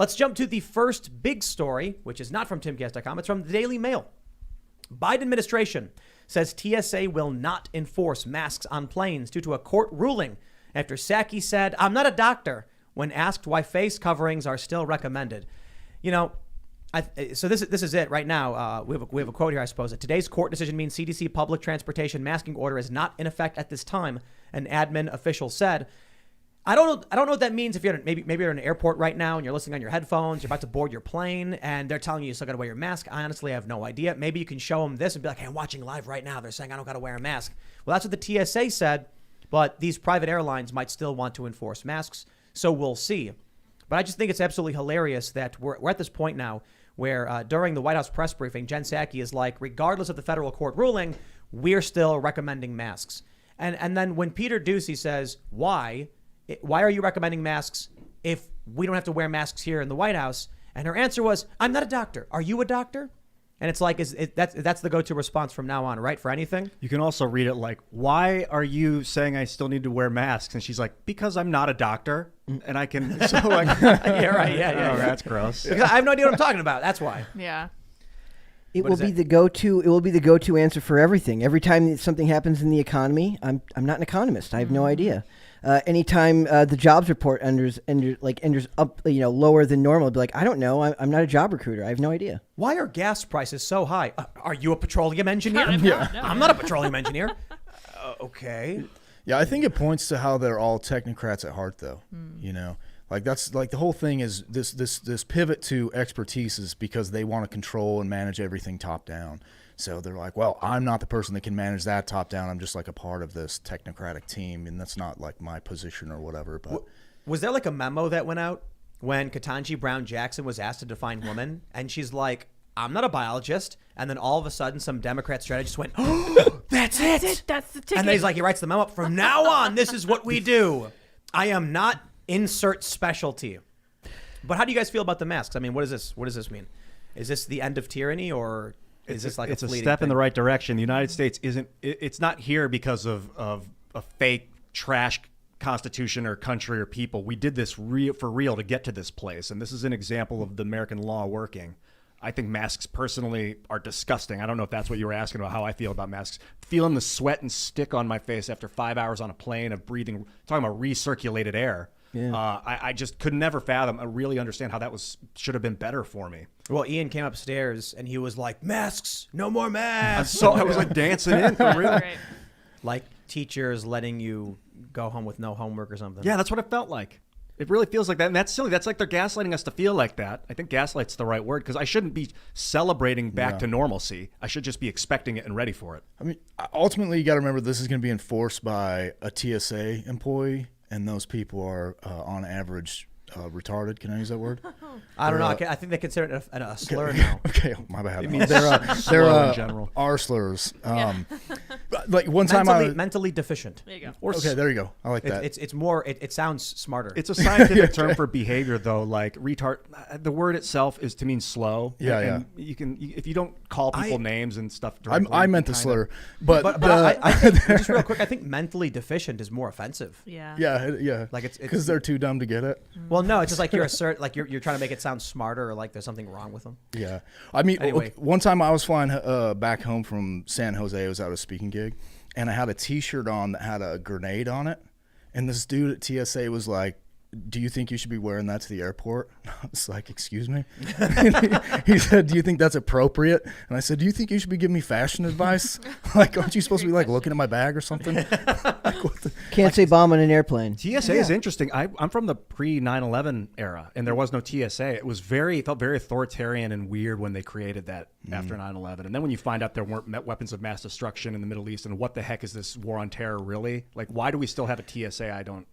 Let's jump to the first big story, which is not from timcast.com. It's from the Daily Mail. Biden administration says TSA will not enforce masks on planes due to a court ruling after Psaki said, "I'm not a doctor," when asked why face coverings are still recommended. You know, so this is it right now. We have a quote here, I suppose. Today's court decision means CDC public transportation masking order is not in effect at this time, an admin official said. I don't know what that means if you're maybe you're in an airport right now and you're listening on your headphones, you're about to board your plane and they're telling you still got to wear your mask. I honestly have no idea. Maybe you can show them this and be like, "Hey, I'm watching live right now. They're saying I don't got to wear a mask." Well, that's what the TSA said, but these private airlines might still want to enforce masks, so we'll see. But I just think it's absolutely hilarious that we're at this point now where during the White House press briefing, Jen Psaki is like, regardless of the federal court ruling, we're still recommending masks. And then when Peter Doocy says, why are you recommending masks if we don't have to wear masks here in the White House? And her answer was, "I'm not a doctor. Are you a doctor?" And it's like, that's the go-to response from now on, right? For anything. You can also read it like, "Why are you saying I still need to wear masks?" And she's like, "Because I'm not a doctor and I can." So like, yeah, right. Yeah. Oh, that's gross. Because I have no idea what I'm talking about. That's why. Yeah. It will be the go-to answer for everything. Every time something happens in the economy, I'm not an economist. I have no idea. Anytime the jobs report enters up, lower than normal, I'll be like, I don't know. I'm not a job recruiter. I have no idea. Why are gas prices so high? Are you a petroleum engineer? I'm not a petroleum engineer. Okay. Yeah, I think it points to how they're all technocrats at heart, though. You know, like that's like the whole thing is this pivot to expertise is because they want to control and manage everything top down. So they're like, well, I'm not the person that can manage that top down. I'm just like a part of this technocratic team, and that's not like my position or whatever. But was there like a memo that went out when Ketanji Brown Jackson was asked to define woman, and she's like, "I'm not a biologist," and then all of a sudden some Democrat strategist went, "Oh, that's it. That's the ticket." And then he's like, he writes the memo up, "From now on, this is what we do. I am not insert specialty." But how do you guys feel about the masks? I mean, what is this? What does this mean? Is this the end of tyranny, or is this like it's a a fleeting step in thing? the right direction? The United States isn't. It's not here because of a fake trash constitution or country or people. We did this for real to get to this place, and this is an example of the American law working. I think masks personally are disgusting. I don't know if that's what you were asking about, how I feel about masks. Feeling the sweat and stick on my face after 5 hours on a plane of breathing, talking about recirculated air. Yeah. I just could never fathom, really understand how that should have been better for me. Well, Ian came upstairs and he was like, "Masks, no more masks." So I was like dancing in for real. Right. Like teachers letting you go home with no homework or something. Yeah, that's what it felt like. It really feels like that. And that's silly. That's like they're gaslighting us to feel like that. I think gaslight's the right word, because I shouldn't be celebrating back to normalcy. I should just be expecting it and ready for it. I mean, ultimately, you got to remember this is going to be enforced by a TSA employee, and those people are, on average, retarded. Can I use that word? I don't know. I think they consider it a slur now. Okay, my bad. It means they're slow in general. R slurs. Like one time mentally deficient. There you go. Okay, there you go. I like that. It's more. It sounds smarter. It's a scientific term for behavior, though. Like retard. The word itself is to mean slow. Yeah, and you can, if you don't call people names and stuff directly. I meant the slur, but I think, just real quick, I think mentally deficient is more offensive. Yeah. Yeah. Like it's because they're too dumb to get it. Well, no, it's just like you're you're trying to make it sound smarter, or like there's something wrong with them. Yeah, I mean, Anyway. one time I was flying back home from San Jose. I was at a speaking gig, and I had a T-shirt on that had a grenade on it, and this dude at TSA was like, "Do you think you should be wearing that to the airport?" I was like, "Excuse me?" He said, "Do you think that's appropriate?" And I said, "Do you think you should be giving me fashion advice? Like, aren't you supposed to be like looking at my bag or something?" Like, what the? Can't say bomb on an airplane. TSA is interesting. I'm from the pre-9/11 era, and there was no TSA. It felt very authoritarian and weird when they created that after 9/11. And then when you find out there weren't weapons of mass destruction in the Middle East, and what the heck is this war on terror really? Like, why do we still have a TSA? I don't